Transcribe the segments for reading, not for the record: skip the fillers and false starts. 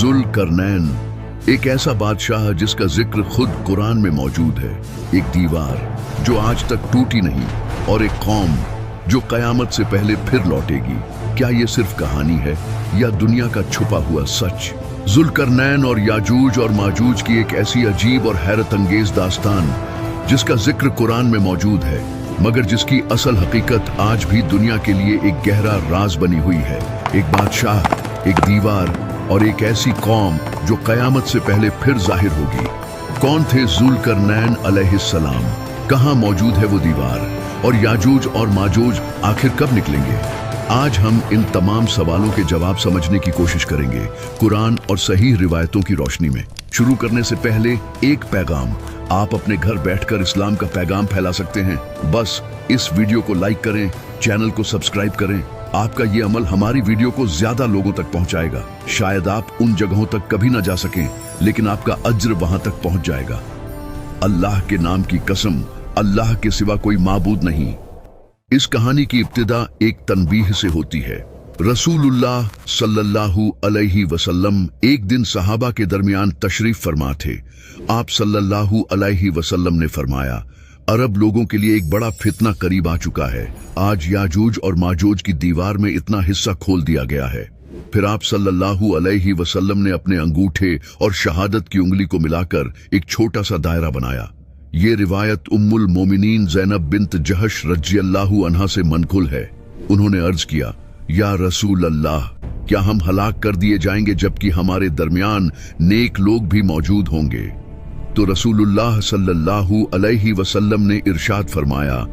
ज़ुल्करनैन एक ऐसा बादशाह जिसका जिक्र खुद कुरान में मौजूद है, एक दीवार जो आज तक टूटी नहीं और एक कौम जो कयामत से पहले फिर लौटेगी। क्या ये सिर्फ कहानी है या दुनिया का छुपा हुआ सच? ज़ुल्करनैन और याजूज और माजूज की एक ऐसी अजीब और हैरत अंगेज दास्तान जिसका जिक्र कुरान में मौजूद है, मगर जिसकी असल हकीकत आज भी दुनिया के लिए एक गहरा राज बनी हुई है। एक बादशाह, एक दीवार और एक ऐसी कौम जो कयामत से पहले फिर जाहिर होगी। कौन थे ज़ुल्करनैन अलैहिस्सलाम? कहाँ मौजूद है वो दीवार? और याजूज और माजूज आखिर कब निकलेंगे? आज हम इन तमाम सवालों के जवाब समझने की कोशिश करेंगे कुरान और सही रिवायतों की रोशनी में। शुरू करने से पहले एक पैगाम, आप अपने घर बैठकर इस्लाम का पैगाम फैला सकते हैं। बस इस वीडियो को लाइक करें, चैनल को सब्सक्राइब करें। आपका ये अमल हमारी वीडियो को ज्यादा लोगों तक पहुंचाएगा। शायद आप उन जगहों तक कभी ना जा सकें, लेकिन आपका अज्र वहां तक पहुंच जाएगा। अल्लाह के नाम की कसम, अल्लाह के सिवा कोई माबूद नहीं। इस कहानी की इब्तिदा एक तनबीह से होती है। रसूलुल्लाह सल्लल्लाहु अलैहि वसल्लम एक दिन सहाबा के दरमियान तशरीफ फरमा थे। आप सल्लल्लाहु अलैहि वसल्लम ने फरमाया, अरब लोगों के लिए एक बड़ा फितना करीब आ चुका है। आज याजूज और माजूज की दीवार में इतना हिस्सा खोल दिया गया है। फिर आप सल्लल्लाहु अलैहि वसल्लम ने अपने अंगूठे और शहादत की उंगली को मिलाकर एक छोटा सा दायरा बनाया। ये रिवायत उम्मुल मोमिनीन ज़ैनब बिन्त जहश रज़ियल्लाहु अन्हा से मनकुल है। उन्होंने अर्ज किया, या रसूल अल्लाह, क्या हम हलाक कर दिए जाएंगे जबकि हमारे दरमियान नेक लोग भी मौजूद होंगे? तो रसूलुल्लाह सल्लल्लाहु अलैहि वसल्लम ने इरशाद फरमाया,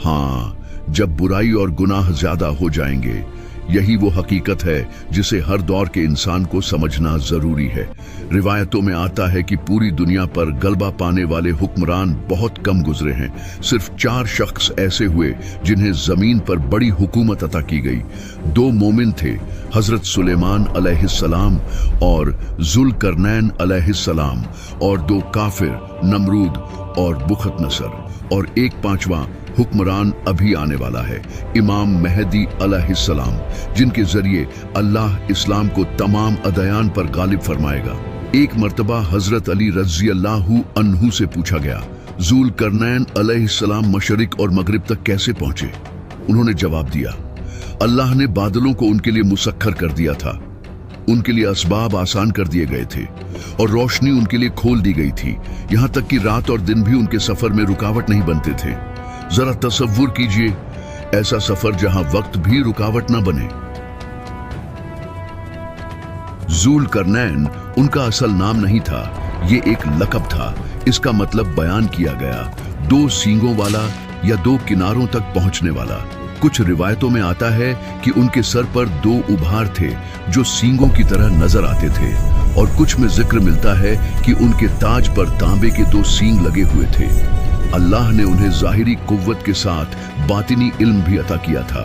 हाँ, जब बुराई और गुनाह ज्यादा हो जाएंगे। यही वो हकीकत है जिसे हर दौर के इंसान को समझना जरूरी है। रिवायतों में आता है कि पूरी दुनिया पर गलबा पाने वाले हुक्मरान बहुत कम गुजरे हैं। सिर्फ 4 शख्स ऐसे हुए जिन्हें जमीन पर बड़ी हुकूमत अता की गई। 2 मोमिन थे, हजरत सुलेमान अलैहिस्सलाम और ज़ुल्करनैन अलैहिस्सलाम, और 2 काफिर, नमरूद और बुख्तनसर, और एक 5वां हुक्मरान अभी आने वाला है, इमाम महदी अलैहिस्सलाम, जिनके जरिए अल्लाह इस्लाम को तमाम अदयान पर गालिब फरमाएगा। एक मर्तबा हजरत अली रज़ियल्लाहु अन्हु से पूछा गया, ज़ुल्करनैन अलैहिस्सलाम मशरिक और मगरिब तक कैसे पहुंचे? उन्होंने जवाब दिया, अल्लाह ने बादलों को उनके लिए मुसक्खर कर दिया था। उनके लिए असबाब आसान कर दिए गए थे और रोशनी उनके लिए खोल दी गई थी। यहां तक कि रात और दिन भी उनके सफर में रुकावट नहीं बनते थे। जरा तसव्वुर कीजिए, ऐसा सफर जहां वक्त भी रुकावट न बने। ज़ुल्करनैन उनका असल नाम नहीं था, ये एक लक़ब था। इसका मतलब बयान किया गया, 2 सींगों वाला या 2 किनारों तक पहुंचने वाला। कुछ रिवायतों में आता है कि उनके सर पर 2 उभार थे जो सींगों की तरह नजर आते थे, और कुछ में जिक्र मिलता है कि उनके ताज पर तांबे के 2 सींग लगे हुए थे। अल्लाह ने उन्हें ज़ाहिरी कुव्वत के साथ बातिनी इल्म भी अता किया था,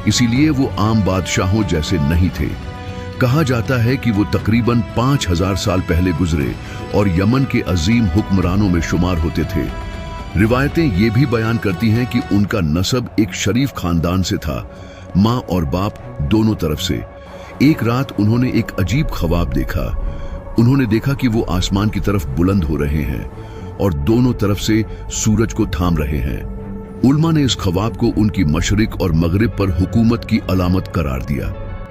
इसीलिए वो आम बादशाहों जैसे नहीं थे। कहा जाता है कि वो तकरीबन 5000 साल पहले गुजरे और यमन के अजीम हुक्मरानों में शुमार होते थे। रिवायतें ये भी बयान करती हैं कि उनका नसब एक शरीफ खानदान से था, माँ और बाप दोनों तरफ से। एक रात उन्होंने एक अजीब ख्वाब देखा। उन्होंने देखा कि वो आसमान की तरफ बुलंद हो रहे हैं और दोनों तरफ से सूरज को थाम रहे हैं। उलमा ने इस ख्वाब को उनकी मशरिक और मगरिब पर हुकूमत की अलामत करार दिया।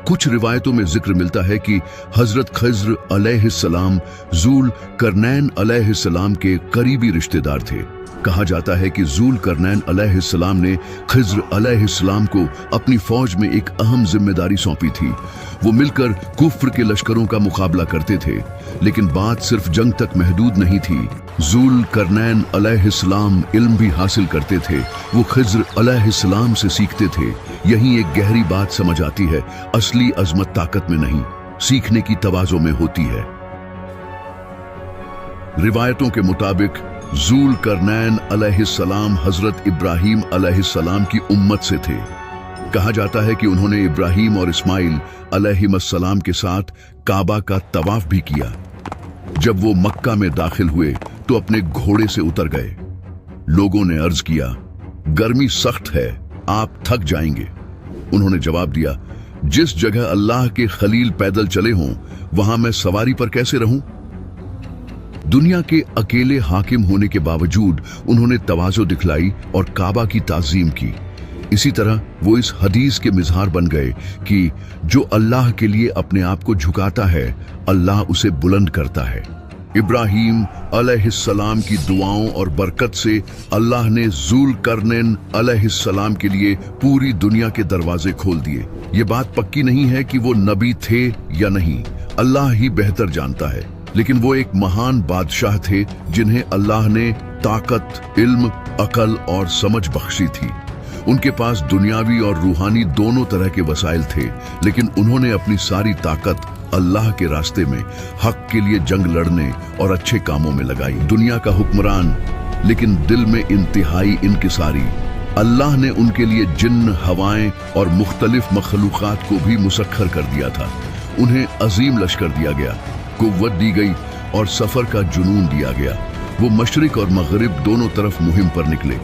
कुछ रिवायतों में जिक्र मिलता है कि हजरत खिज्र अलैहिस्सलाम ज़ुल्करनैन अलैहिस्सलाम के करीबी रिश्तेदार थे। कहा जाता है कि ज़ुल्करनैन अलैहिस्सलाम ने खिज्र अलैहिस्सलाम को अपनी फौज में एक अहम जिम्मेदारी सौंपी थी। वो मिलकर कुफ्र के लश्करों का मुकाबला करते थे, लेकिन बात सिर्फ जंग तक महदूद नहीं थी। ज़ुल्करनैन अलैहिस्सलाम इल्म भी हासिल करते थे। वो खिज्र अलैहिस्सलाम से सीखते थे। यही एक गहरी बात समझ आती है, असली अजमत ताकत में नहीं, सीखने की तवाज़ो में होती है। रिवायतों के मुताबिक ज़ुल्करनैन अलैहिस्सलाम हजरत इब्राहीम अलैहिस्सलाम की उम्मत से थे। कहा जाता है कि उन्होंने इब्राहीम और इस्माइल अलैहिस्सलाम के साथ काबा का तवाफ भी किया। जब वो मक्का में दाखिल हुए तो अपने घोड़े से उतर गए। लोगों ने अर्ज किया, गर्मी सख्त है, आप थक जाएंगे। उन्होंने जवाब दिया, जिस जगह अल्लाह के खलील पैदल चले हों वहां मैं सवारी पर कैसे रहूं? दुनिया के अकेले हाकिम होने के बावजूद उन्होंने तवाज़ो दिखलाई और काबा की ताज़ीम की। इसी तरह वो इस हदीस के मिज़हार बन गए कि जो अल्लाह के लिए अपने आप को झुकाता है अल्लाह उसे बुलंद करता है। इब्राहीम अलैहिस्सलाम की दुआओं और बरकत से अल्लाह ने ज़ुल्करनैन अलैहिस्सलाम के लिए पूरी दुनिया के दरवाजे खोल दिए। ये बात पक्की नहीं है कि वो नबी थे या नहीं, अल्लाह ही बेहतर जानता है, लेकिन वो एक महान बादशाह थे जिन्हें अल्लाह ने ताकत, इल्म, अकल और समझ बख्शी थी। उनके पास दुनियावी और रूहानी दोनों तरह के वसाइल थे, लेकिन उन्होंने अपनी सारी ताकत अल्लाह के रास्ते में हक के लिए जंग लड़ने और अच्छे कामों में लगाई। दुनिया का हुक्मरान लेकिन दिल में इंतहाई इनकिसारी। अल्लाह ने उनके लिए जिन्न, हवाएं और मुख्तलिफ मखलूक़ात को भी मुसख्खर कर दिया था। उन्हें अजीम लश्कर दिया गया, कुव्वत दी गई और सफर का जुनून दिया गया। वो मशरिक और मगरिब दोनों तरफ मुहिम पर निकले,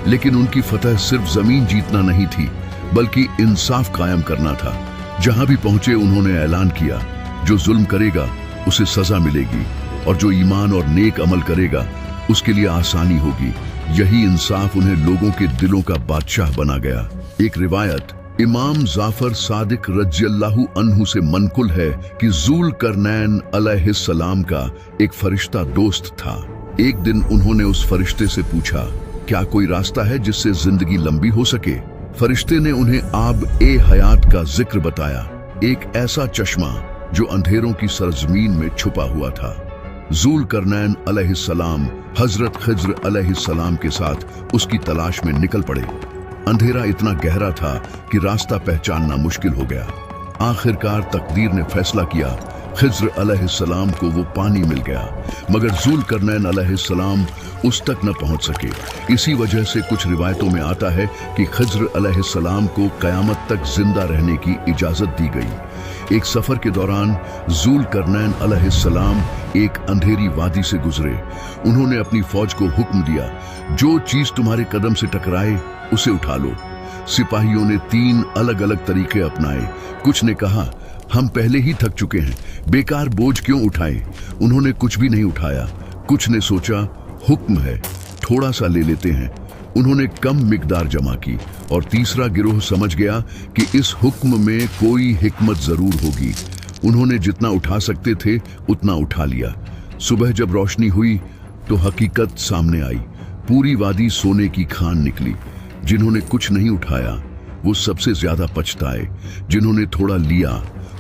लेकिन उनकी फतह सिर्फ जमीन जीतना नहीं थी बल्कि इंसाफ कायम करना था। जहां भी पहुंचे उन्होंने ऐलान किया, जो जुल्म करेगा उसे सजा मिलेगी और जो ईमान और नेक अमल करेगा उसके लिए आसानी होगी। यही इंसाफ उन्हें लोगों के दिलों का बादशाह बना गया। एक रिवायत इमाम जाफर सादिक रज़ियल्लाहु अन्हु से मनकुल है कि ज़ुल्करनैन अलैहिस्सलाम का एक फरिश्ता दोस्त था। एक दिन उन्होंने उस फरिश्ते से पूछा, क्या कोई रास्ता है जिससे जिंदगी लंबी हो सके? फरिश्ते ने उन्हें आब ए हयात का जिक्र बताया, एक ऐसा चश्मा जो अंधेरों की सरजमीन में छुपा हुआ था। ज़ुल्करनैन अलैहिस्सलाम हजरत खिज्र अलैहिस्सलाम के साथ उसकी तलाश में निकल पड़े। अंधेरा इतना गहरा था कि रास्ता पहचानना मुश्किल हो गया। आखिरकार तकदीर ने फैसला किया, खिज्र अलैहिस्सलाम को वो पानी मिल गया, मगर ज़ुल्करनैन अलैहिस्सलाम उस तक न पहुंच सके। इसी वजह से कुछ रिवायतों में आता है कि खिज्र अलैहिस्सलाम को कयामत तक जिंदा रहने की इजाजत दी गई। एक सफर के दौरान ज़ुल्करनैन अलैहिस्सलाम एक अंधेरी वादी से गुजरे। उन्होंने अपनी फौज को हुक्म दिया, जो चीज तुम्हारे कदम से टकराए उसे उठा लो। सिपाहियों ने 3 अलग अलग तरीके अपनाए। कुछ ने कहा, हम पहले ही थक चुके हैं, बेकार बोझ क्यों उठाएं? उन्होंने कुछ भी नहीं उठाया। कुछ ने सोचा, हुक्म है, थोड़ा सा ले लेते हैं। उन्होंने कम मिकदार जमा की। और तीसरा गिरोह समझ गया कि इस हुक्म में कोई हिकमत जरूर होगी। उन्होंने जितना उठा सकते थे उतना उठा लिया। सुबह जब रोशनी हुई तो हकीकत सामने आई। पूरी वादी सोने की खान निकली। जिन्होंने कुछ नहीं उठाया वो सबसे ज्यादा पछताए। जिन्होंने थोड़ा लिया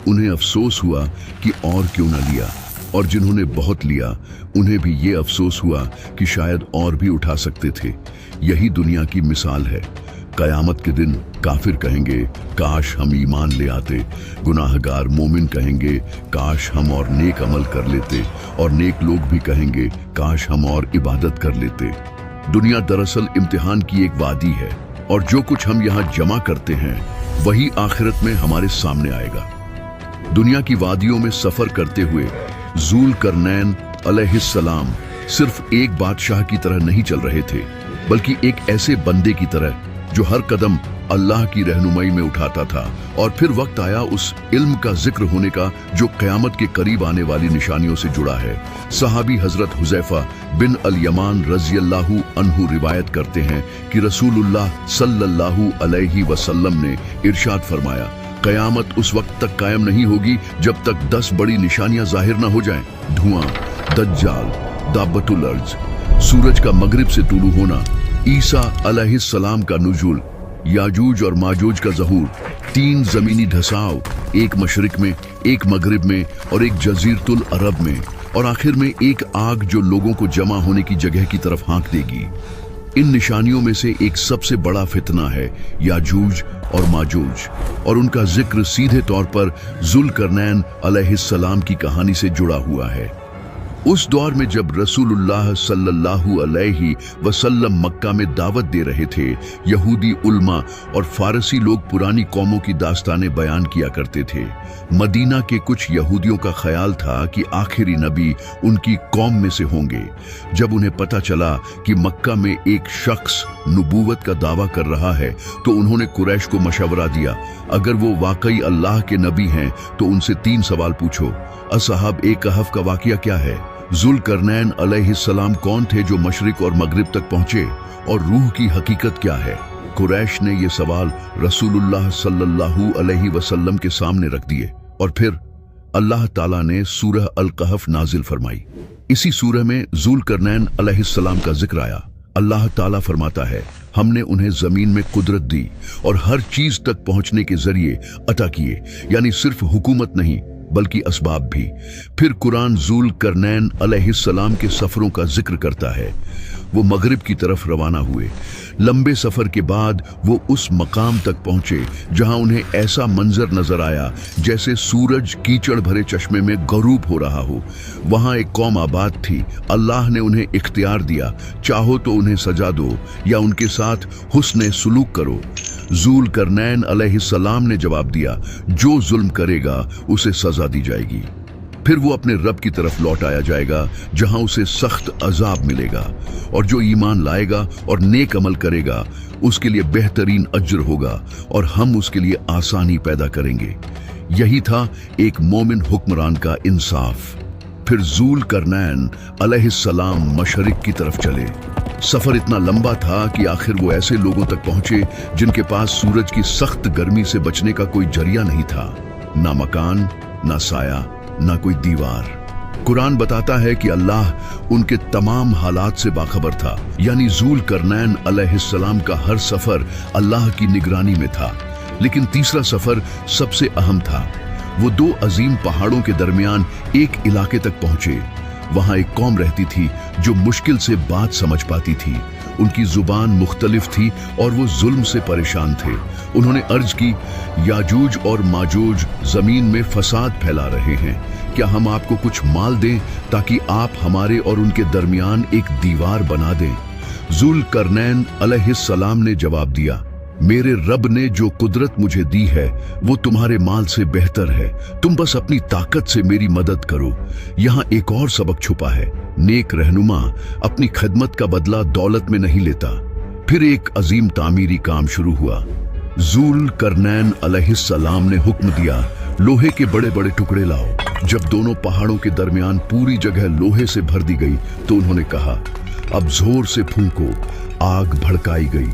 उन्हें अफसोस हुआ कि और क्यों ना लिया, और जिन्होंने बहुत लिया उन्हें भी ये अफसोस हुआ कि शायद और भी उठा सकते थे। यही दुनिया की मिसाल है। कयामत के दिन काफिर कहेंगे, काश हम ईमान ले आते। गुनाहगार मोमिन कहेंगे, काश हम और नेक अमल कर लेते। और नेक लोग भी कहेंगे, काश हम और इबादत कर लेते। दुनिया दरअसल इम्तिहान की एक वादी है, और जो कुछ हम यहाँ जमा करते हैं वही आखिरत में हमारे सामने आएगा। दुनिया की वादियों में सफर करते हुए ज़ुल्करनैन अलैहिस्सलाम सिर्फ एक बादशाह की तरह नहीं चल रहे थे, बल्कि एक ऐसे बंदे की तरह जो हर कदम अल्लाह की रहनुमाई में उठाता था। और फिर वक्त आया उस इल्म का जिक्र होने का जो क़यामत के करीब आने वाली निशानियों से जुड़ा है। सहाबी हजरत हुज़ैफा बिन अल यमान रज़ियल्लाहु अन्हु रिवायत करते हैं कि रसूलुल्लाह सल्लल्लाहु अलैहि वसल्लम ने इरशाद फरमाया, क़यामत उस वक्त तक कायम नहीं होगी जब तक 10 बड़ी निशानियां जाहिर न हो जाएं। धुआं, दज्जाल, दाबतुल अर्ज, सूरज का मगरिब से तुलू होना, ईसा अलैहिस्सलाम का नुज़ूल, याजूज और माजूज का ज़हूर, 3 ज़मीनी धसाव, एक मशरिक में, एक मगरिब में और एक जज़ीरतुल अरब में, और आखिर में एक आग जो लोगों को जमा होने की जगह की तरफ हाँक देगी। इन निशानियों में से एक सबसे बड़ा फितना है याजूज और माजूज, और उनका जिक्र सीधे तौर पर ज़ुल्करनैन अलैहिस्सलाम की कहानी से जुड़ा हुआ है। उस दौर में जब रसूलुल्लाह सल्लल्लाहु अलैहि वसल्लम मक्का में दावत दे रहे थे, यहूदी उल्मा और फारसी लोग पुरानी कौमों की दास्तानें बयान किया करते थे। मदीना के कुछ यहूदियों का ख्याल था कि आखिरी नबी उनकी कौम में से होंगे। जब उन्हें पता चला कि मक्का में एक शख्स नबूवत का दावा कर रहा है तो उन्होंने कुरैश को मशवरा दिया, अगर वो वाकई अल्लाह के नबी हैं तो उनसे 3 सवाल पूछो। असहाब ए कहफ का वाकया क्या है? जुल्करनैन अलैहिस्सलाम कौन थे जो मशरिक और मगरिब तक पहुंचे? और रूह की हकीकत क्या है? कुरैश ने ये सवाल रसूलुल्लाह सल्लल्लाहु अलैहि वसल्लम के सामने रख दिए और फिर अल्लाह ताला ने सूरह अल कहफ नाजिल फरमाई। इसी सूरह में जुल्करनैन अलैहिस्सलाम का जिक्र आया। अल्लाह ताला फरमाता है, हमने उन्हें जमीन में कुदरत दी और हर चीज तक पहुंचने के जरिए अता किए, यानी सिर्फ हुकूमत नहीं बल्कि असबाब भी। फिर कुरान जुल्करनैन अलैहिस्सलाम के सफरों का जिक्र करता है। वो मगरिब की तरफ रवाना हुए। लंबे सफर के बाद वो उस मकाम तक पहुंचे जहां उन्हें ऐसा मंजर नजर आया जैसे सूरज कीचड़ भरे चश्मे में गरूब हो रहा हो। वहां एक कौम आबाद थी। अल्लाह ने उन्हें इख्तियार दिया, चाहो तो उन्हें सजा दो या उनके साथ हुस्न सुलूक करो। जुल्करनैन अलैहिस्सलाम ने जवाब दिया, जो जुल्म करेगा उसे सजा दी जाएगी। फिर वो अपने रब की तरफ लौट आया जाएगा जहां उसे सख्त अजाब मिलेगा, और जो ईमान लाएगा और नेक अमल करेगा उसके लिए बेहतरीन अज्र होगा और हम उसके लिए आसानी पैदा करेंगे। यही था एक मोमिन हुक्मरान का इंसाफ। फिर जुल्करनैन अलैहिस्सलाम मशरिक की तरफ चले। सफर इतना लंबा था कि आखिर वो ऐसे लोगों तक पहुंचे जिनके पास सूरज की सख्त गर्मी से बचने का कोई जरिया नहीं था, ना मकान, ना साया, ना कोई दीवार। कुरान बताता है कि अल्लाह उनके तमाम हालात से बाखबर था, यानी जुल्करनैन अलैहिस्सलाम का हर सफर अल्लाह की निगरानी में था। लेकिन तीसरा सफर सबसे अहम था। वो 2 अजीम पहाड़ों के दरमियान एक इलाके तक पहुंचे। वहां एक कौम रहती थी जो मुश्किल से बात समझ पाती थी। उनकी जुबान मुख्तलिफ थी और वो जुल्म से परेशान थे। उन्होंने अर्ज की, याजूज और माजूज जमीन में फसाद फैला रहे हैं, क्या हम आपको कुछ माल दें ताकि आप हमारे और उनके दरमियान एक दीवार बना दें? जुल्करनैन अलैहिस्सलाम ने जवाब दिया, मेरे रब ने जो कुदरत मुझे दी है वो तुम्हारे माल से बेहतर है। तुम बस अपनी ताकत से मेरी मदद करो। यहाँ एक और सबक छुपा है, नेक रहनुमा अपनी खिदमत का बदला दौलत में नहीं लेता। फिर एक अजीम तामीरी काम शुरू हुआ। जुल्करनैन अलैहिस्सलाम ने हुक्म दिया, लोहे के बड़े बड़े टुकड़े लाओ। जब दोनों पहाड़ों के दरमियान पूरी जगह लोहे से भर दी गई तो उन्होंने कहा, अब जोर से फूंको। आग भड़काई गई।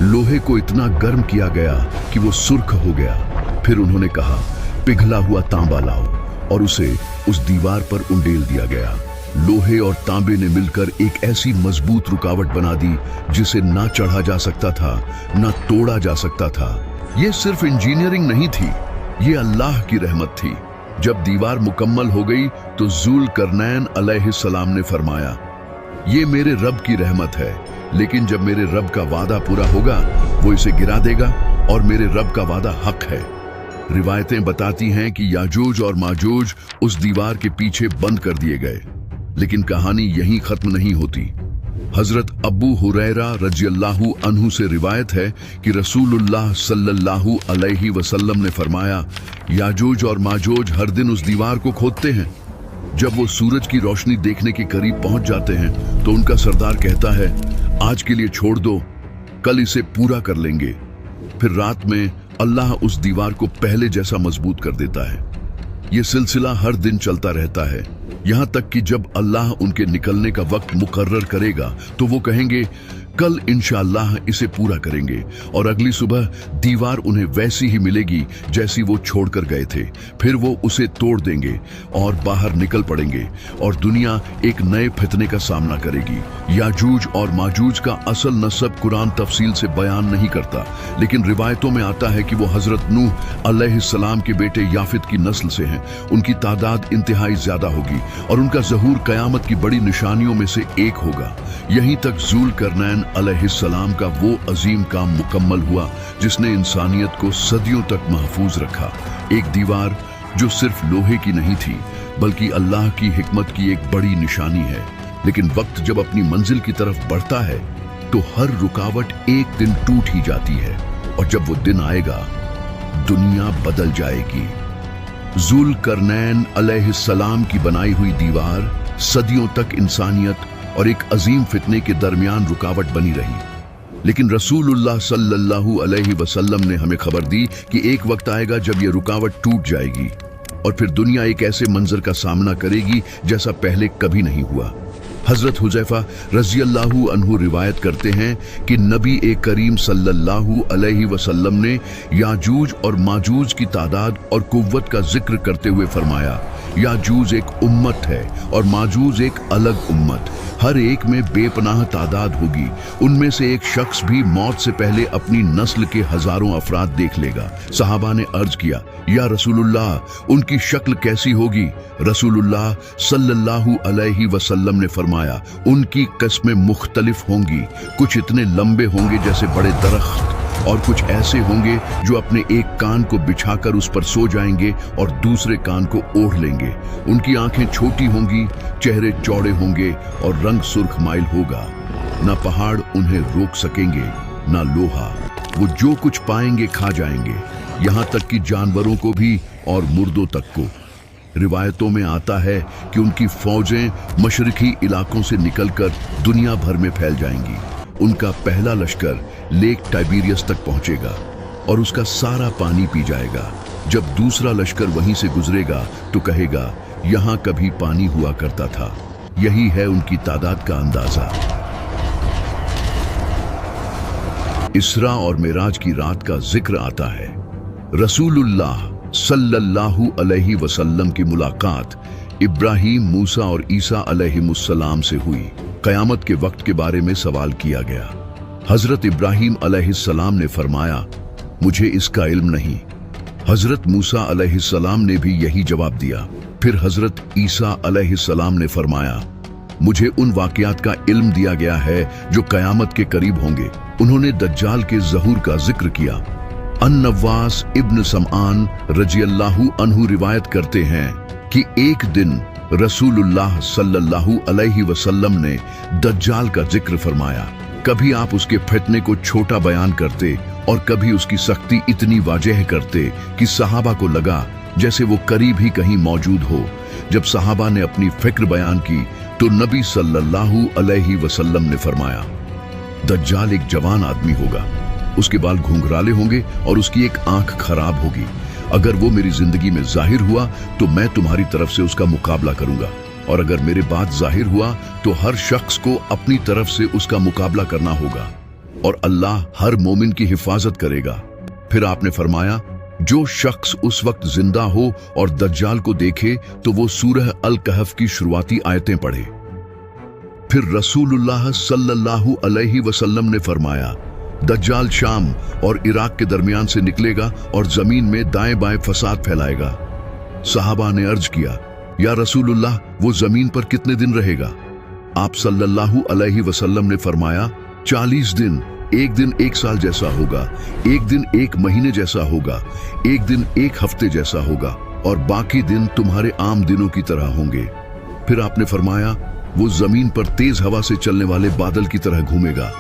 लोहे को इतना गर्म किया गया कि वो सुर्ख हो गया। फिर उन्होंने कहा, पिघला हुआ तांबा लाओ, और उसे उस दीवार पर उंडेल दिया गया। लोहे और तांबे ने मिलकर एक ऐसी मजबूत रुकावट बना दी जिसे ना चढ़ा जा सकता था, ना तोड़ा जा सकता था। ये सिर्फ इंजीनियरिंग नहीं थी, ये अल्लाह की रहमत थी। जब दीवार मुकम्मल हो गई तो जुल्करनैन अलैहिस्सलाम ने फरमाया, ये मेरे रब की रहमत है, लेकिन जब मेरे रब का वादा पूरा होगा वो इसे गिरा देगा, और मेरे रब का वादा हक है। रिवायतें बताती हैं कि याजूज और माजूज उस दीवार के पीछे बंद कर दिए गए। लेकिन कहानी यहीं खत्म नहीं होती। हजरत अबू हुरैरा रज़ियल्लाहु अन्हु से रिवायत है कि रसूलुल्लाह सल्लल्लाहु अलैहि वसल्लम ने फरमाया, याजूज और माजूज हर दिन उस दीवार को खोदते हैं। जब वो सूरज की रोशनी देखने के करीब पहुंच जाते हैं तो उनका सरदार कहता है, आज के लिए छोड़ दो, कल इसे पूरा कर लेंगे। फिर रात में अल्लाह उस दीवार को पहले जैसा मजबूत कर देता है। ये सिलसिला हर दिन चलता रहता है, यहां तक कि जब अल्लाह उनके निकलने का वक्त मुकर्रर करेगा तो वो कहेंगे, कल इंशाअल्लाह इसे पूरा करेंगे, और अगली सुबह दीवार उन्हें वैसी ही मिलेगी जैसी वो छोड़कर गए थे। फिर वो उसे तोड़ देंगे और बाहर निकल पड़ेंगे, और दुनिया एक नए फितने का सामना करेगी। याजूज और माजूज का असल नस्ब कुरान तफसील से बयान नहीं करता, लेकिन रिवायतों में आता है कि वो हजरत नूह अलैहिस्सलाम के बेटे याफित की नस्ल से हैं। उनकी तादाद इंतहाई ज्यादा होगी और उनका ज़हूर कयामत की बड़ी निशानियों में से एक होगा। यहीं तक जुल्करनैन अलैहिस्सलाम का वो अजीम काम मुकम्मल हुआ जिसने इंसानियत को सदियों तक महफूज रखा। एक दीवार जो सिर्फ लोहे की नहीं थी बल्कि अल्लाह की हिकमत की एक बड़ी निशानी है। लेकिन वक्त जब अपनी मंजिल की तरफ बढ़ता है तो हर रुकावट एक दिन टूट ही जाती है, और जब वो दिन आएगा दुनिया बदल जाएगी। जुल्करनैन अलैहिस्सलाम की बनाई हुई दीवार सदियों तक इंसानियत और एक अजीम फितने के दरमियान रुकावट बनी रही। लेकिन रसूलुल्लाह सल्लल्लाहु अलैहि वसल्लम ने हमें खबर दी कि एक वक्त आएगा जब ये रुकावट टूट जाएगी और फिर दुनिया एक ऐसे मंजर का सामना करेगी जैसा पहले कभी नहीं हुआ। हजरत हुजैफा रज़ियल्लाहु अन्हु रिवायत करते हैं कि नबी करीम सल्लल्लाहु अलैहि वसल्लम ने याजूज और माजूज की तादाद और कुव्वत का जिक्र करते हुए फरमाया, याजूज एक उम्मत है और माजूज एक अलग उम्मत, हर एक में बेपनाह तादाद होगी, उनमें से एक शख्स भी मौत से पहले अपनी नस्ल के हजारों अफराद देख लेगा। सहाबा ने अर्ज किया, या रसूलुल्लाह उनकी शक्ल कैसी होगी? रसूलुल्लाह सल्लल्लाहु अलैहि वसल्लम ने फरमाया, उनकी किस्में मुख्तलिफ होंगी, कुछ इतने लंबे होंगे जैसे बड़े दरख्त और कुछ ऐसे होंगे जो अपने एक कान को बिछाकर उस पर सो जाएंगे और दूसरे कान को ओढ़ लेंगे। उनकी आंखें छोटी होंगी, चेहरे चौड़े होंगे और रंग सुर्ख माइल होगा। ना पहाड़ उन्हें रोक सकेंगे ना लोहा, वो जो कुछ पाएंगे खा जाएंगे, यहाँ तक कि जानवरों को भी और मुर्दों तक को। रिवायतों में आता है कि उनकी फौजें मशरकी इलाकों से निकलकर दुनिया भर में फैल जाएंगी। उनका पहला लश्कर लेक टाइबेरियस तक पहुंचेगा और उसका सारा पानी पी जाएगा। जब दूसरा लश्कर वहीं से गुजरेगा तो कहेगा, यहां कभी पानी हुआ करता था। यही है उनकी तादाद का अंदाजा। इसरा और मेराज की रात का जिक्र आता है। रसूलुल्लाह सल्लल्लाहु अलैहि वसल्लम की मुलाकात इब्राहीम, मूसा और ईसा अलैहिमुस्सलाम से हुई। कयामत के वक्त के बारे में सवाल किया गया। हजरत इब्राहीम अलैहिस्सलाम ने फरमाया, मुझे इसका इल्म नहीं। हजरत मूसा अलैहिस्सलाम ने भी यही जवाब दिया। फिर हजरत ईसा अलैहिस्सलाम ने फरमाया, मुझे उन वाकयात का इल्म दिया गया है जो कयामत के करीब होंगे। उन्होंने दज्जाल के ज़हूर का जिक्र किया। अन-नवास इब्न समआन रज़ियल्लाहु अन्हु रिवायत करते हैं कि एक दिन रसूलुल्लाह सल्लल्लाहु अलैहि वसल्लम ने दज्जाल का जिक्र फरमाया। कभी आप उसके फितने को छोटा बयान करते और कभी उसकी सख्ती इतनी वाज़ेह करते कि सहाबा को लगा जैसे वो करीब ही कहीं मौजूद हो। जब सहाबा ने अपनी फिक्र बयान की तो नबी सल्लल्लाहु अलैहि वसल्लम ने फरमाया, दज्जाल एक जवान आदमी होगा, उसके बाल घुंघराले होंगे और उसकी एक आंख खराब होगी। अगर वो मेरी जिंदगी में जाहिर हुआ तो मैं तुम्हारी तरफ से उसका मुकाबला करूंगा, और अगर मेरे बाद जाहिर हुआ तो हर शख्स को अपनी तरफ से उसका मुकाबला करना होगा और अल्लाह हर मोमिन की हिफाजत करेगा। फिर आपने फरमाया, जो शख्स उस वक्त जिंदा हो और दज्जाल को देखे तो वो सूरह अल कहफ की शुरुआती आयतें पढ़े। फिर रसूलुल्लाह सल्लल्लाहु अलैहि वसल्लम ने फरमाया, दज्जाल शाम और इराक के दरमियान से निकलेगा और जमीन में दाएं बाएं फसाद फैलाएगा। सहाबा ने अर्ज किया, या रसूलुल्लाह वो जमीन पर कितने दिन रहेगा? आप सल्लल्लाहु अलैहि वसल्लम ने फरमाया, 40 दिन। एक दिन एक साल जैसा होगा, एक दिन एक महीने जैसा होगा, एक दिन एक हफ्ते जैसा होगा और बाकी दिन तुम्हारे आम दिनों की तरह होंगे। फिर आपने फरमाया, वो जमीन पर तेज हवा से चलने वाले बादल की तरह घूमेगा।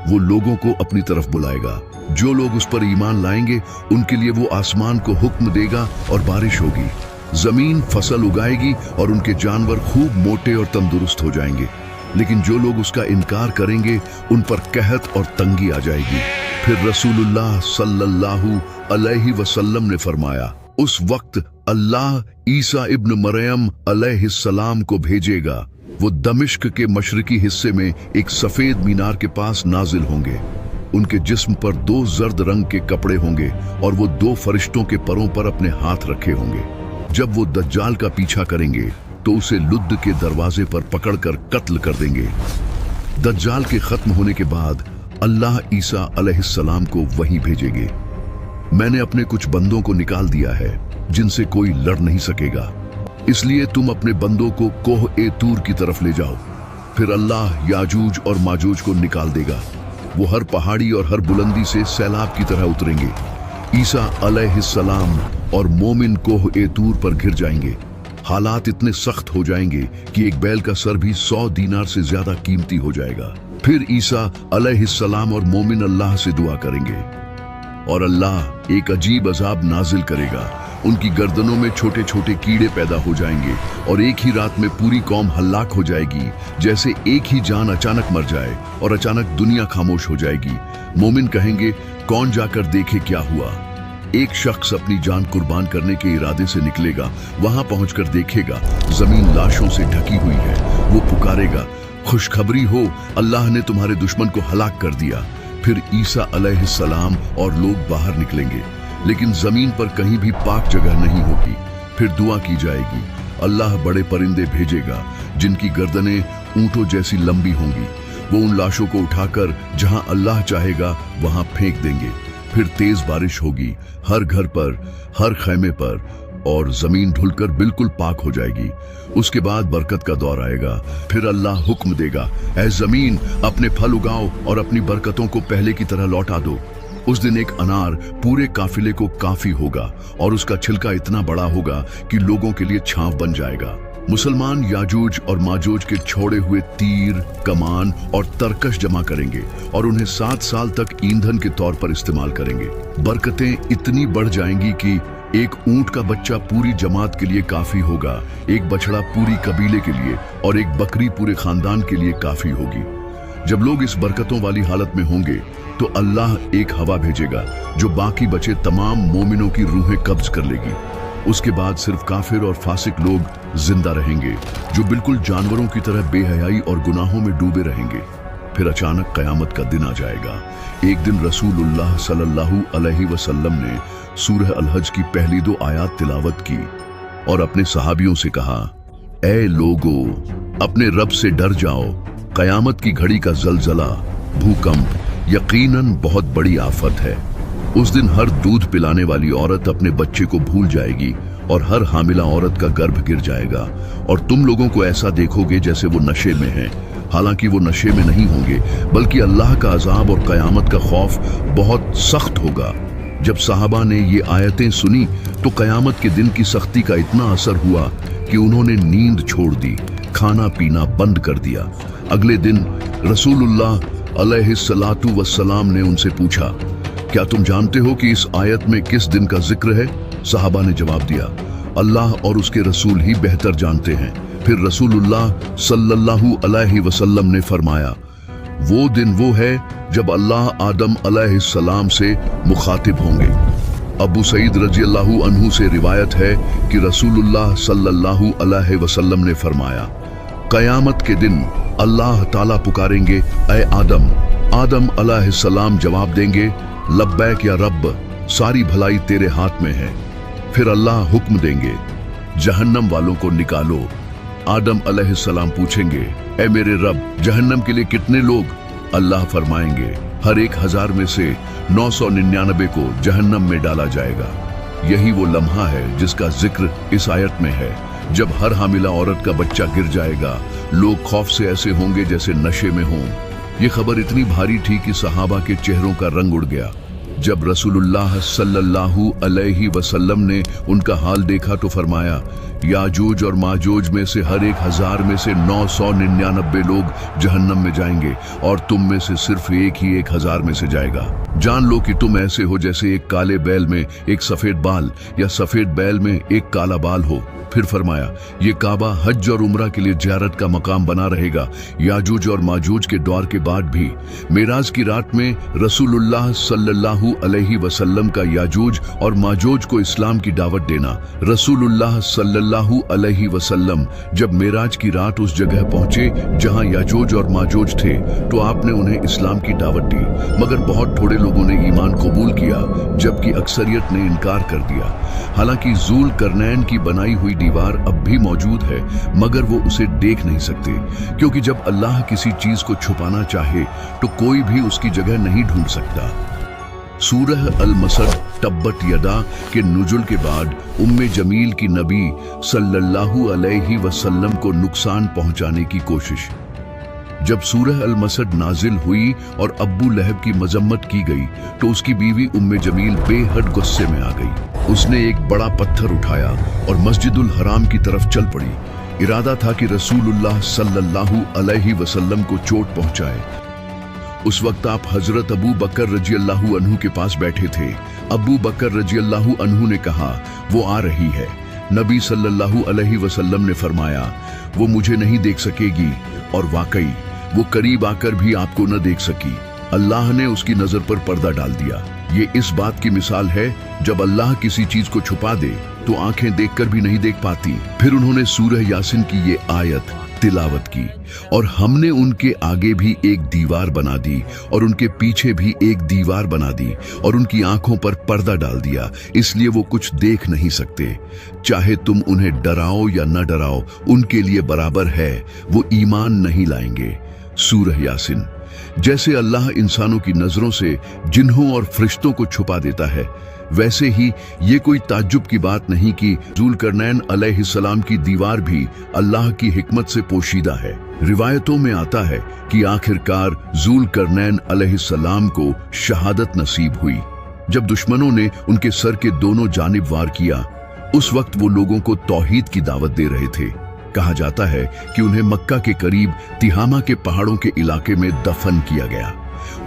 वो लोगों को अपनी तरफ बुलाएगा। जो लोग उस पर ईमान लाएंगे उनके लिए वो आसमान को हुक्म देगा और बारिश होगी। जमीन फसल उगाएगी और उनके जानवर खूब मोटे और तंदुरुस्त हो जाएंगे। लेकिन जो लोग उसका इनकार करेंगे उन पर कहत और तंगी आ जाएगी। फिर रसूलुल्लाह सल्लल्लाहु अलैहि वसल्लम ने फरमाया, उस वक्त अल्लाह ईसा इब्न मरियम अलैहिस्सलाम को भेजेगा। वो दमिश्क के मशरकी हिस्से में एक सफेद मीनार के पास नाजिल होंगे। उनके जिस्म पर 2 जर्द रंग के कपड़े होंगे और वो 2 फरिश्तों के परों पर अपने हाथ रखे होंगे। जब वो दज्जाल का पीछा करेंगे तो उसे लुद्द के दरवाजे पर पकड़कर कत्ल कर देंगे। दज्जाल के खत्म होने के बाद अल्लाह ईसा अलैहिस्सलाम को वहीं भेजेंगे। मैंने अपने कुछ बंदों को निकाल दिया है जिनसे कोई लड़ नहीं सकेगा, इसलिए तुम अपने बंदों को कोह ए तूर की तरफ ले जाओ। फिर अल्लाह याजूज और माजूज को निकाल देगा। वो हर पहाड़ी और हर बुलंदी से सैलाब की तरह उतरेंगे। ईसा अलैहिस्सलाम और मोमिन कोह ए तूर पर घिर जाएंगे। हालात इतने सख्त हो जाएंगे कि एक बैल का सर भी 100 दीनार से ज्यादा कीमती हो जाएगा। फिर ईसा अलैहिस्सलाम और मोमिन अल्लाह से दुआ करेंगे और अल्लाह एक अजीब अजाब नाजिल करेगा। उनकी गर्दनों में छोटे छोटे कीड़े पैदा हो जाएंगे और एक ही रात में पूरी कौम हल्लाक हो जाएगी, जैसे एक ही जान अचानक मर जाए और अचानक दुनिया खामोश हो जाएगी। मोमिन कहेंगे, कौन जाकर देखे क्या हुआ। एक शख्स अपनी जान कुर्बान करने के इरादे से निकलेगा, वहां पहुंचकर देखेगा जमीन लाशों से ढकी हुई है। वो पुकारेगा, खुशखबरी हो, अल्लाह ने तुम्हारे दुश्मन को हलाक कर दिया। फिर ईसा अलैहिस्सलाम और लोग बाहर निकलेंगे, लेकिन जमीन पर कहीं भी पाक जगह नहीं होगी। फिर दुआ की जाएगी, अल्लाह बड़े परिंदे भेजेगा जिनकी गर्दनें ऊंटों जैसी लंबी होंगी। वो उन लाशों को उठाकर जहां अल्लाह चाहेगा वहां फेंक देंगे। फिर तेज बारिश होगी हर घर पर, हर खैमे पर, और जमीन ढुलकर बिल्कुल पाक हो जाएगी। उसके बाद बरकत का दौर आएगा। फिर अल्लाह हुक्म देगा, ऐ जमीन अपने फल उगाओ और अपनी बरकतों को पहले की तरह लौटा दो। उस दिन एक अनार पूरे काफिले को काफी होगा और उसका छिलका इतना बड़ा होगा कि लोगों के लिए छांव बन जाएगा। मुसलमान याजूज और माजूज के छोड़े हुए तीर, कमान और तरकश जमा करेंगे और उन्हें 7 साल तक ईंधन के तौर पर इस्तेमाल करेंगे। बरकतें इतनी बढ़ जाएंगी कि एक ऊंट का बच्चा पूरी जमात के लिए काफी होगा, एक बछड़ा पूरी कबीले के लिए और एक बकरी पूरे खानदान के लिए काफी होगी। जब लोग इस बरकतों वाली हालत में होंगे तो अल्लाह एक हवा भेजेगा जो बाकी बचे तमाम मोमिनों की रूहें कब्ज कर लेगी। उसके बाद सिर्फ काफिर और फासिक लोग जिंदा रहेंगे, जो बिल्कुल जानवरों की तरह बेहयाई और गुनाहों में डूबे रहेंगे। फिर अचानक कयामत का दिन आ जाएगा। एक दिन रसूलुल्लाह सल्लल्लाहु अलैहि वसल्लम ने सूरह अल-हज की पहली 2 आयत तिलावत की और अपने सहाबियों से कहा, ऐ लोगो, अपने रब से डर जाओ। कयामत की घड़ी का जलजला, भूकंप यकीनन बहुत बड़ी आफत है। उस दिन हर दूध पिलाने वाली औरत अपने बच्चे को भूल जाएगी और हर हामिला औरत का गर्भ गिर जाएगा और तुम लोगों को ऐसा देखोगे जैसे वो नशे में हैं। हालांकि वो नशे में नहीं होंगे, बल्कि अल्लाह का अजाब और कयामत का खौफ बहुत सख्त होगा। जब सहाबा ने ये आयतें सुनी तो कयामत के दिन की सख्ती का इतना असर हुआ कि उन्होंने नींद छोड़ दी, खाना पीना बंद कर दिया। अगले दिन रसूलुल्लाह अलैहिस्सलातु वस्सलाम ने उनसे पूछा, क्या तुम जानते हो कि इस आयत में किस दिन का जिक्र है? सहाबा ने जवाब दिया, अल्लाह और उसके रसूल ही बेहतर जानते हैं। फिर रसूलुल्लाह सल्लल्लाहु अलैहि वसल्लम ने फरमाया, वो दिन वो है जब अल्लाह आदम अलैहिस्सलाम से मुखातिब होंगे। अबू सईद रज़ियल्लाहु अन्हु से रिवायत है कि रसूलुल्लाह सल्लल्लाहु अलैहि वसल्लम ने फरमाया, कयामत के दिन अल्लाह ताला पुकारेंगे, ऐ आदम। आदम अलैहिस्सलाम जवाब देंगे, लब्बैक या रब, सारी भलाई तेरे हाथ में है। फिर अल्लाह हुक्म देंगे, जहन्नम वालों को निकालो। आदम अलैहिस्सलाम पूछेंगे, ऐ मेरे रब, जहन्नम के लिए कितने लोग? अल्लाह फरमाएंगे, हर 1000 में से 999 को जहन्नम में डाला जाएगा। यही वो लम्हा है जिसका जिक्र इस आयत में है। जब हर हामिला औरत का बच्चा गिर जाएगा, लोग खौफ से ऐसे होंगे जैसे नशे में हों। ये खबर इतनी भारी थी कि सहाबा के चेहरों का रंग उड़ गया। जब रसूलुल्लाह सल्लल्लाहु अलैहि वसल्लम ने उनका हाल देखा तो फरमाया, याजूज और माजूज में से हर 1000 में से 999 लोग जहन्नम में जाएंगे और तुम में से सिर्फ एक ही 1000 में से जाएगा। जान लो कि तुम ऐसे हो जैसे एक काले बैल में एक सफेद बाल या सफेद बैल में एक काला बाल हो। फिर फरमाया, ये काबा हज और उम्रा के लिए ज़ियारत का मकाम बना रहेगा याजूज और माजूज के दौर के बाद भी। मेराज की रात में रसूलुल्लाह सल्लल्लाहु अलैहि वसल्लम का याजूज और माजूज को इस्लाम की दावत देना। रसूलुल्लाह सल्लल्लाहु अलैहि वसल्लम जब मेराज की रात उस जगह पहुंचे जहां याजूज और माजूज थे तो आपने उन्हें इस्लाम की दावत दी, मगर बहुत थोड़े लोगों ने ईमान कबूल किया, जबकि अक्सरियत ने इनकार कर दिया। हालांकि ज़ुल करनैन की बनाई हुई दीवार अब भी मौजूद है, मगर वो उसे देख नहीं सकते, क्योंकि जब अल्लाह किसी चीज को छुपाना चाहे तो कोई भी उसकी जगह नहीं ढूंढ सकता। सूरह अल-मसद तब्बत यदा के नुजुल के बाद उम्मे जमील की नबी सल्लल्लाहु अलैहि वसल्लम को नुकसान पहुंचाने की कोशिश। जब सूरह अल-मसद नाजिल हुई और अब्बू लहब की मजम्मत की गई तो उसकी बीवी उम्मे जमील बेहद गुस्से में आ गई। उसने एक बड़ा पत्थर उठाया और मस्जिदुल हराम की तरफ चल पड़ी। इरादा था कि रसूलुल्लाह सल्लल्लाहु अलैहि वसल्लम को चोट पहुंचाए। उस वक्त आप हजरत अबू बकर रजी अल्लाहु अन्हु के पास बैठे थे। अबू बकर रजी अल्लाहु अन्हु ने कहा, वो आ रही है। नबी सल्लल्लाहु अलैहि वसल्लम ने फरमाया, वो मुझे नहीं देख सकेगी, और वाकई वो करीब आकर भी आपको न देख सकी। अल्लाह ने उसकी नजर पर पर्दा डाल दिया। ये इस बात की मिसाल है, जब अल्लाह किसी चीज को छुपा दे तो आंखें देखकर भी नहीं देख पाती। फिर उन्होंने सूरह यासीन की ये आयत तिलावत की, और हमने उनके आगे भी एक दीवार बना दी और उनके पीछे भी एक दीवार बना दी और उनकी आंखों पर पर्दा डाल दिया, इसलिए वो कुछ देख नहीं सकते। चाहे तुम उन्हें डराओ या न डराओ, उनके लिए बराबर है, वो ईमान नहीं लाएंगे। सूरह यासीन। जैसे अल्लाह इंसानों की नजरों से जिन्हों और फरिश्तों को छुपा देता है, वैसे ही ये कोई ताज्जुब की बात नहीं कि जुल्करनैन अलैहिस्सलाम की दीवार भी अल्लाह की हिकमत से पोशीदा है। रिवायतों में आता है कि आखिरकार जुल्करनैन अलैहिस्सलाम को शहादत नसीब हुई। जब दुश्मनों ने उनके सर के दोनों जानिब वार किया, उस वक्त वो लोगों को तौहीद की दावत दे रहे थे। कहा जाता है कि उन्हें मक्का के करीब तिहामा के पहाड़ों के इलाके में दफन किया गया।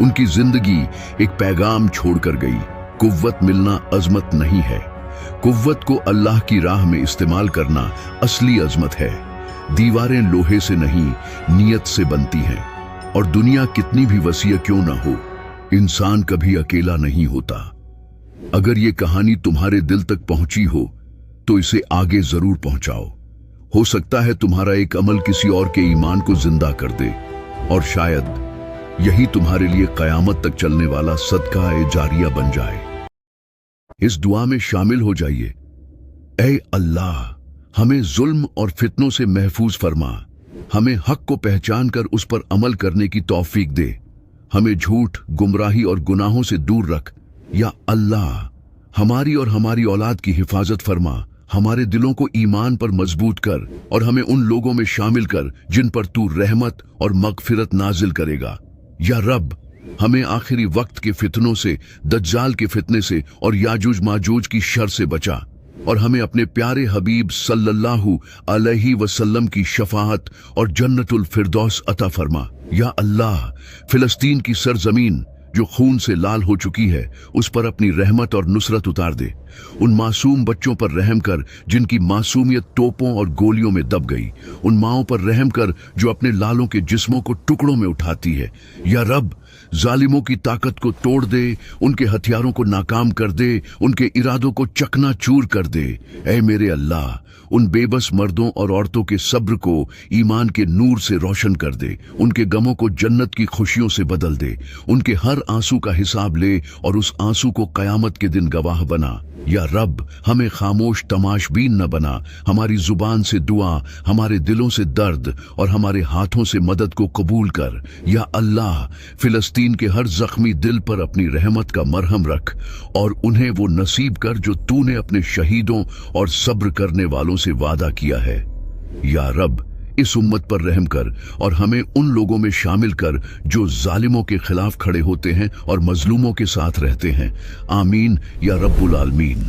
उनकी जिंदगी एक पैगाम छोड़कर गई, कुव्वत मिलना अजमत नहीं है। कुव्वत को अल्लाह की राह में इस्तेमाल करना असली अजमत है। दीवारें लोहे से नहीं, नियत से बनती हैं, और दुनिया कितनी भी वसीय क्यों ना हो, इंसान कभी अकेला नहीं होता। अगर ये कहानी तुम्हारे दिल तक पहुंची हो तो इसे आगे जरूर पहुंचाओ। हो सकता है तुम्हारा एक अमल किसी और के ईमान को जिंदा कर दे, और शायद यही तुम्हारे लिए कयामत तक चलने वाला सदका ए जारिया बन जाए। इस दुआ में शामिल हो जाइए। ऐ अल्लाह, हमें जुल्म और फितनों से महफूज फरमा, हमें हक को पहचान कर उस पर अमल करने की तौफीक दे, हमें झूठ, गुमराही और गुनाहों से दूर रख। या अल्लाह, हमारी और हमारी औलाद की हिफाजत फरमा, हमारे दिलों को ईमान पर मजबूत कर और हमें उन लोगों में शामिल कर जिन पर तू रहमत और मगफिरत नाजिल करेगा। या रब, हमें आखिरी वक्त के फितनों से, दज्जाल के फितने से और याजूज माजूज की शर से बचा, और हमें अपने प्यारे हबीब सल्लल्लाहु अलैहि वसल्लम की शफाअत और जन्नतुल फिरदौस अता फरमा। या अल्लाह, फिलिस्तीन की सरजमीन जो खून से लाल हो चुकी है, उस पर अपनी रहमत और नुसरत उतार दे। उन मासूम बच्चों पर रहम कर जिनकी मासूमियत तोपों और गोलियों में दब गई। उन माओं पर रहम कर जो अपने लालों के जिस्मों को टुकड़ों में उठाती है। या रब, जालिमों की ताकत को तोड़ दे, उनके हथियारों को नाकाम कर दे, उनके इरादों को चकनाचूर कर दे। ऐ मेरे अल्लाह, उन बेबस मर्दों और औरतों के सब्र को ईमान के नूर से रोशन कर दे, उनके गमों को जन्नत की खुशियों से बदल दे, उनके हर आंसू का हिसाब ले और उस आंसू को कयामत के दिन गवाह बना। या रब, हमें खामोश तमाशबीन न बना, हमारी जुबान से दुआ, हमारे दिलों से दर्द और हमारे हाथों से मदद को कबूल कर। या अल्लाह, फिलिस्तीन के हर जख्मी दिल पर अपनी रहमत का मरहम रख और उन्हें वो नसीब कर जो तूने अपने शहीदों और सब्र करने वालों से वादा किया है। या रब, इस उम्मत पर रहम कर और हमें उन लोगों में शामिल कर जो जालिमों के खिलाफ खड़े होते हैं और मजलूमों के साथ रहते हैं। आमीन या रब्बुल आलमीन।